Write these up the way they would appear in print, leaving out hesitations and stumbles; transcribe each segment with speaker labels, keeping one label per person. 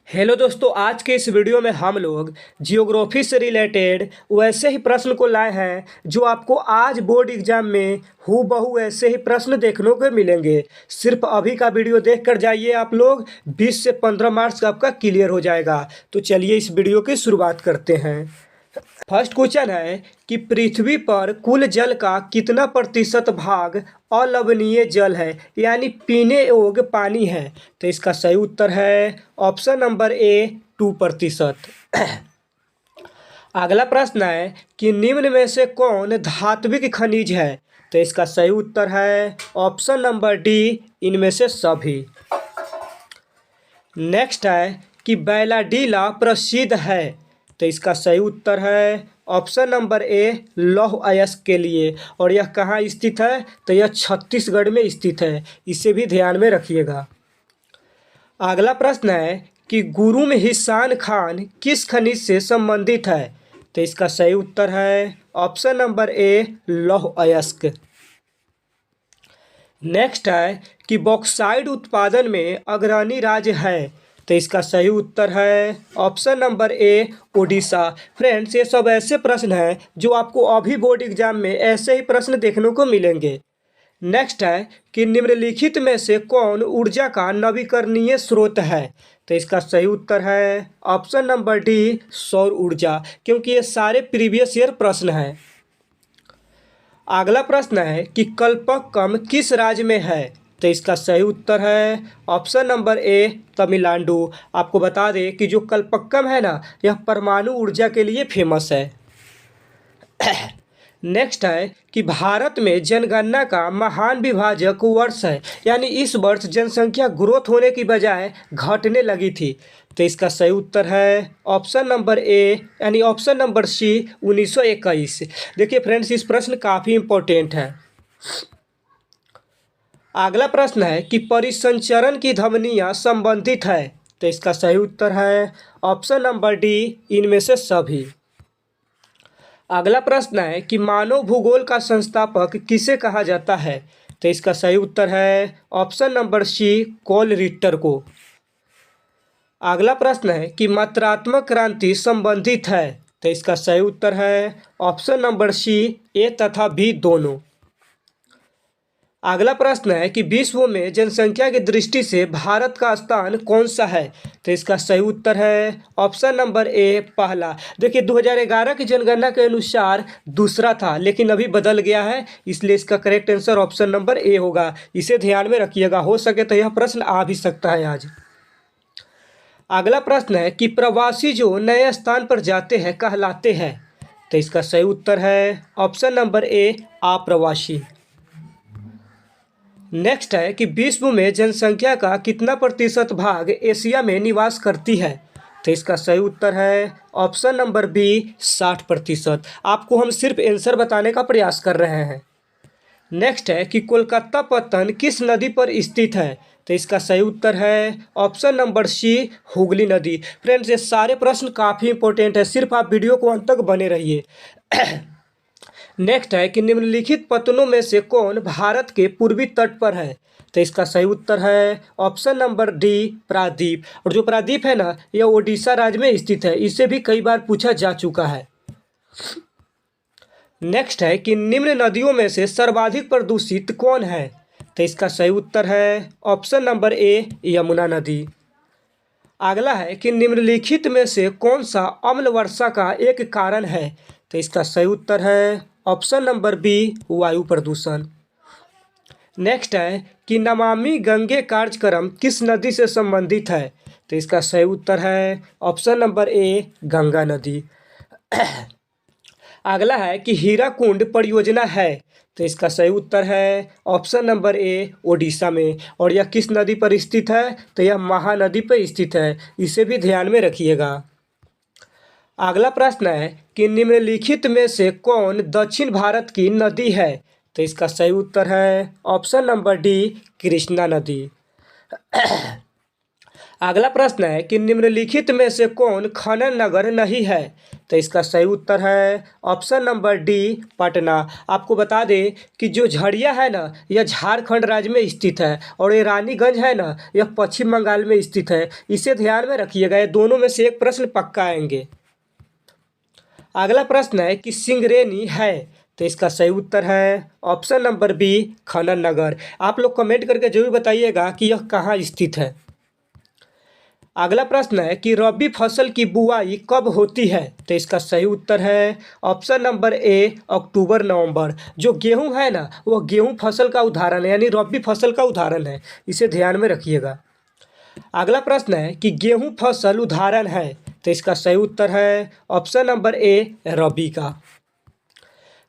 Speaker 1: Hello दोस्तों, आज के इस वीडियो में हम लोग जियोग्राफी से रिलेटेड वैसे ही प्रश्न को लाए हैं जो आपको आज बोर्ड एग्जाम में हूबहू ऐसे ही प्रश्न देखने को मिलेंगे। सिर्फ अभी का वीडियो देख कर जाइए, आप लोग 20 से 15 मार्क्स का आपका क्लियर हो जाएगा। तो चलिए इस वीडियो की शुरुआत करते हैं। फर्स्ट क्वेश्चन है कि पृथ्वी पर कुल जल का कितना प्रतिशत भाग अलवणीय जल है, यानी पीने योग्य पानी है। तो इसका सही उत्तर है ऑप्शन नंबर ए 2%। अगला प्रश्न है कि निम्न में से कौन धात्विक खनिज है। तो इसका सही उत्तर है ऑप्शन नंबर डी, इनमें से सभी। नेक्स्ट है कि बैलाडीला प्रसिद्ध है। तो इसका सही उत्तर है ऑप्शन नंबर ए, लौह अयस्क के लिए। और यह कहाँ स्थित है? तो यह छत्तीसगढ़ में स्थित है, इसे भी ध्यान में रखिएगा। अगला प्रश्न है कि गुरुम हिसान खान किस खनिज से संबंधित है। तो इसका सही उत्तर है ऑप्शन नंबर ए, लौह अयस्क। नेक्स्ट है कि बॉक्साइट उत्पादन में अग्रणी राज्य है। तो इसका सही उत्तर है option number A, Odisha. Friends, ये सब ऐसे प्रश्न हैं जो आपको अभी बोर्ड एग्जाम में ऐसे ही प्रश्न देखने को मिलेंगे। नेक्स्ट है कि निम्नलिखित में से कौन ऊर्जा का नवीकरणीय स्रोत है। तो इसका सही उत्तर है ऑप्शन नंबर डी, सौर ऊर्जा, क्योंकि ये सारे प्रीवियस ईयर प्रश्न हैं। अगला प्रश्न है कि कल्पक्कम किस राज्य में है। तो इसका सही उत्तर है ऑप्शन नंबर ए, तमिलनाडु। आपको बता दें कि जो कल्पक्कम है ना, यह परमाणु ऊर्जा के लिए फेमस है। नेक्स्ट है कि भारत में जनगणना का महान विभाजक वर्ष है, यानी इस वर्ष जनसंख्या ग्रोथ होने की बजाय घटने लगी थी। तो इसका सही उत्तर है ऑप्शन नंबर ए, यानी ऑप्शन नंबर सी, 1921। देखिए फ्रेंड्स, इस प्रश्न काफ़ी इम्पोर्टेंट है। अगला प्रश्न है कि परिसंचरण की ध्वनियाँ संबंधित है। तो इसका सही उत्तर है ऑप्शन नंबर डी, इनमें से सभी। अगला प्रश्न है कि मानव भूगोल का संस्थापक किसे कहा जाता है। तो इसका सही उत्तर है ऑप्शन नंबर सी, कॉल रिटर को। अगला प्रश्न है कि मात्रात्मक क्रांति संबंधित है। तो इसका सही उत्तर है ऑप्शन नंबर सी, ए तथा बी दोनों। अगला प्रश्न है कि विश्व में जनसंख्या की दृष्टि से भारत का स्थान कौन सा है। तो इसका सही उत्तर है ऑप्शन नंबर ए, पहला। देखिए 2011 की जनगणना के अनुसार दूसरा था, लेकिन अभी बदल गया है, इसलिए इसका correct answer option number A होगा। इसे ध्यान में रखिएगा, हो सके तो यह प्रश्न आ भी सकता है आज। अगला प्रश्न है कि प्रवासी जो नए स्थान पर जाते हैं कहलाते हैं। तो इसका सही उत्तर है ऑप्शन नंबर ए, आप्रवासी। नेक्स्ट है कि विश्व में जनसंख्या का कितना प्रतिशत भाग एशिया में निवास करती है। तो इसका सही उत्तर है ऑप्शन नंबर बी, 60%। आपको हम सिर्फ आंसर बताने का प्रयास कर रहे हैं। नेक्स्ट है कि कोलकाता पत्तन किस नदी पर स्थित है। तो इसका सही उत्तर है ऑप्शन नंबर सी, हुगली नदी। फ्रेंड्स, ये सारे प्रश्न काफ़ी इंपॉर्टेंट है, सिर्फ आप वीडियो को अंत तक बने रहिए। नेक्स्ट है कि निम्नलिखित पत्तनों में से कौन भारत के पूर्वी तट पर है। तो इसका सही उत्तर है ऑप्शन नंबर डी, प्रायद्वीप। और जो प्रायद्वीप है ना, यह ओडिशा राज्य में स्थित है, इसे भी कई बार पूछा जा चुका है। नेक्स्ट है कि निम्न नदियों में से सर्वाधिक प्रदूषित कौन है। तो इसका सही उत्तर है ऑप्शन नंबर ए, यमुना नदी। अगला है कि निम्नलिखित में से कौन सा अम्ल वर्षा का एक कारण है। तो इसका सही उत्तर है ऑप्शन नंबर बी, वायु प्रदूषण। नेक्स्ट है कि नमामि गंगे कार्यक्रम किस नदी से संबंधित है। तो इसका सही उत्तर है ऑप्शन नंबर ए, गंगा नदी। अगला है कि हीराकुंड परियोजना है। तो इसका सही उत्तर है ऑप्शन नंबर ए, ओडिशा में। और यह किस नदी पर स्थित है। तो यह महानदी पर स्थित है, इसे भी ध्यान में रखिएगा। अगला प्रश्न है कि निम्नलिखित में से कौन दक्षिण भारत की नदी है। तो इसका सही उत्तर है ऑप्शन नंबर डी, कृष्णा नदी। अगला प्रश्न है कि निम्नलिखित में से कौन खनन नगर नहीं है। तो इसका सही उत्तर है ऑप्शन नंबर डी पटना। आपको बता दें कि जो झड़िया है ना यह झारखंड राज्य में स्थित है और ये रानीगंज है ना यह पश्चिम बंगाल में स्थित है। इसे ध्यान में रखिएगा, ये दोनों में से एक प्रश्न पक्का आएंगे। अगला प्रश्न है कि सिंगरेनी है, तो इसका सही उत्तर है ऑप्शन नंबर बी खनन नगर। आप लोग कमेंट करके जरूर बताइएगा कि यह कहाँ स्थित है। अगला प्रश्न है कि रबी फसल की बुआई कब होती है, तो इसका सही उत्तर है ऑप्शन नंबर ए अक्टूबर नवंबर। जो गेहूं है ना वह गेहूं फसल का उदाहरण है, यानी रबी फसल का उदाहरण है, इसे ध्यान में रखिएगा। अगला प्रश्न है कि गेहूं फसल उदाहरण है, तो इसका सही उत्तर है ऑप्शन नंबर ए रबी का।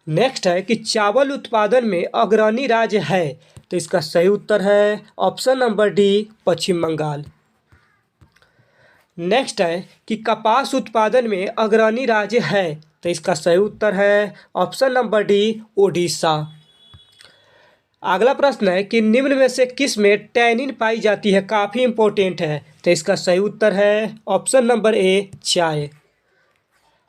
Speaker 1: नेक्स्ट है कि चावल उत्पादन में अग्रणी राज्य है, तो इसका सही उत्तर है ऑप्शन नंबर डी पश्चिम बंगाल। नेक्स्ट है कि कपास उत्पादन में अग्रणी राज्य है, तो इसका सही उत्तर है ऑप्शन नंबर डी ओडिशा। अगला प्रश्न है कि निम्न में से किस में टैनिन पाई जाती है, काफ़ी इंपॉर्टेंट है, तो इसका सही उत्तर है ऑप्शन नंबर ए चाय।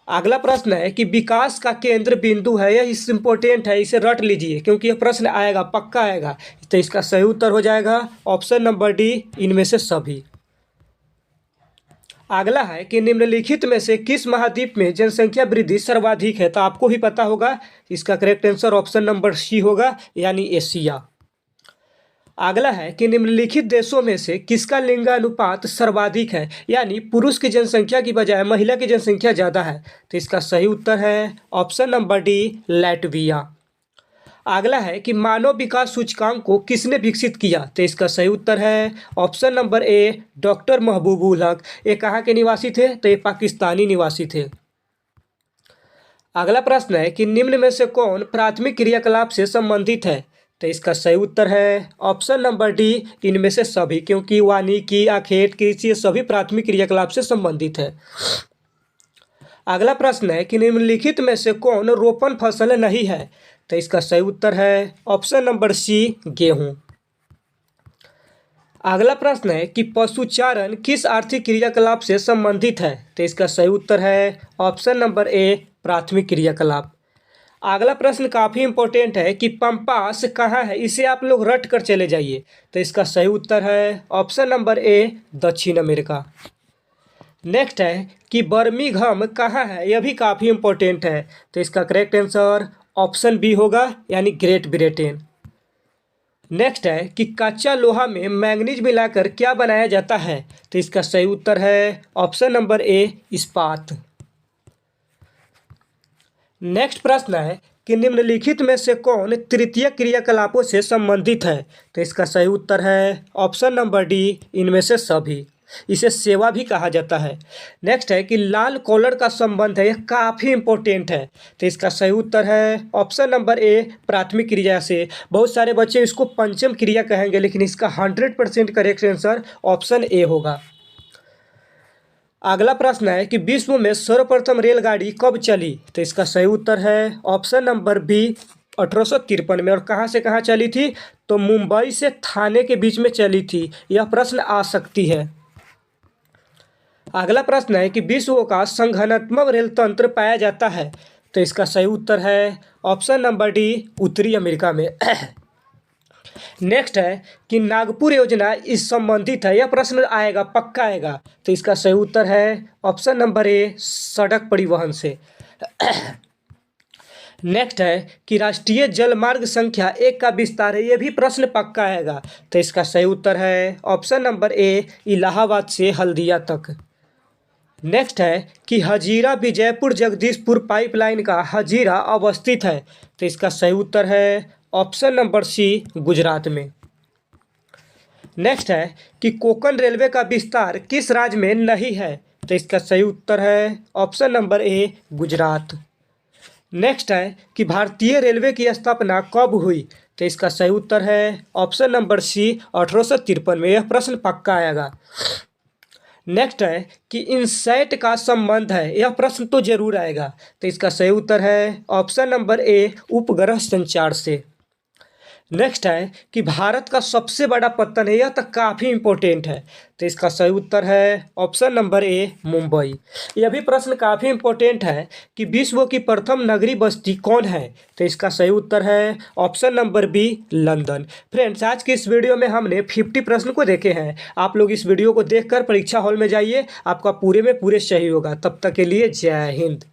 Speaker 1: अगला प्रश्न है कि विकास का केंद्र बिंदु है, यह इस इम्पोर्टेंट है, इसे रट लीजिए क्योंकि यह प्रश्न आएगा, पक्का आएगा। तो इसका सही उत्तर हो जाएगा ऑप्शन नंबर डी इनमें से सभी। अगला है कि निम्नलिखित में से किस महाद्वीप में जनसंख्या वृद्धि सर्वाधिक है, तो आपको भी पता होगा इसका correct answer option number C होगा, यानी एशिया। अगला है कि निम्नलिखित देशों में से किसका लिंगानुपात सर्वाधिक है, यानी पुरुष की जनसंख्या की बजाय महिला की जनसंख्या ज़्यादा है, तो इसका सही उत्तर है ऑप्शन नंबर डी लैटविया। अगला है कि मानव विकास सूचकांक को किसने विकसित किया, तो इसका सही उत्तर है option number A doctor Mahbubul हक। ये कहाँ के निवासी थे, तो ये पाकिस्तानी निवासी थे। अगला प्रश्न है कि निम्न में से कौन प्राथमिक क्रियाकलाप से संबंधित है, तो इसका सही उत्तर है ऑप्शन नंबर डी इनमें से सभी, क्योंकि वानिकी आखेट कृषि ये सभी प्राथमिक क्रियाकलाप से संबंधित है। अगला प्रश्न है कि निम्नलिखित में से कौन रोपण फसल नहीं है, तो इसका सही उत्तर है ऑप्शन नंबर सी गेहूं। अगला प्रश्न है कि पशुचारण किस आर्थिक क्रियाकलाप से संबंधित है, तो इसका सही उत्तर है ऑप्शन नंबर ए प्राथमिक क्रियाकलाप। अगला प्रश्न काफ़ी इंपॉर्टेंट है कि पंपास कहाँ है, इसे आप लोग रट कर चले जाइए, तो इसका सही उत्तर है ऑप्शन नंबर ए दक्षिण अमेरिका। नेक्स्ट है कि बर्मिंघम कहाँ है, यह भी काफ़ी इंपॉर्टेंट है, तो इसका करेक्ट आंसर ऑप्शन बी होगा, यानी ग्रेट ब्रिटेन। नेक्स्ट है कि कच्चा लोहा में मैंगनीज मिलाकर क्या बनाया जाता है, तो इसका सही उत्तर है ऑप्शन नंबर ए इस्पात। नेक्स्ट प्रश्न है कि निम्नलिखित में से कौन तृतीय क्रियाकलापों से संबंधित है, तो इसका सही उत्तर है ऑप्शन नंबर डी इनमें से सभी, इसे सेवा भी कहा जाता है। नेक्स्ट है कि लाल कॉलर का संबंध है, यह काफ़ी इंपॉर्टेंट है, तो इसका सही उत्तर है ऑप्शन नंबर ए प्राथमिक क्रिया से। बहुत सारे बच्चे इसको पंचम क्रिया कहेंगे, लेकिन इसका 100% करेक्ट आंसर ऑप्शन ए होगा। अगला प्रश्न है कि विश्व में सर्वप्रथम रेलगाड़ी कब चली, तो इसका सही उत्तर है ऑप्शन नंबर बी 1853 में। और कहाँ से कहाँ चली थी, तो मुंबई से थाने के बीच में चली थी। यह प्रश्न आ सकती है। अगला प्रश्न है कि विश्व का संघनात्मक रेल तंत्र पाया जाता है, तो इसका सही उत्तर है ऑप्शन नंबर डी उत्तरी अमेरिका में। नेक्स्ट है कि नागपुर योजना इस संबंधित है, यह प्रश्न आएगा, पक्का आएगा, तो इसका सही उत्तर है ऑप्शन नंबर ए सड़क परिवहन से। नेक्स्ट है कि राष्ट्रीय जलमार्ग संख्या 1 का विस्तार है, यह भी प्रश्न पक्का आएगा, तो इसका सही उत्तर है ऑप्शन नंबर ए इलाहाबाद से हल्दिया तक। नेक्स्ट है कि हजीरा विजयपुर जगदीशपुर पाइपलाइन का हजीरा अवस्थित है, तो इसका सही उत्तर है ऑप्शन नंबर सी गुजरात में। नेक्स्ट है कि कोंकण रेलवे का विस्तार किस राज्य में नहीं है, तो इसका सही उत्तर है option number A Gujarat. Next है कि भारतीय रेलवे की स्थापना कब हुई, तो इसका सही उत्तर है ऑप्शन नंबर सी 1853 में। यह प्रश्न पक्का आएगा। नेक्स्ट है कि इनसैट का संबंध है, यह प्रश्न तो जरूर आएगा, तो इसका सही उत्तर है ऑप्शन नंबर ए उपग्रह संचार से। नेक्स्ट है कि भारत का सबसे बड़ा पत्तन है, यह तो काफ़ी इंपॉर्टेंट है। तो इसका सही उत्तर है ऑप्शन नंबर ए मुंबई। यह भी प्रश्न काफ़ी इंपॉर्टेंट है कि विश्व की प्रथम नगरीय बस्ती कौन है। तो इसका सही उत्तर है option number B London. Friends, आज की इस वीडियो में हमने 50 प्रश्न को देखे हैं। आप लोग इस वीडियो को देखकर परीक्षा हॉल में जाइए, आपका पूरे में पूरे सही होगा। तब तक के लिए जय हिंद।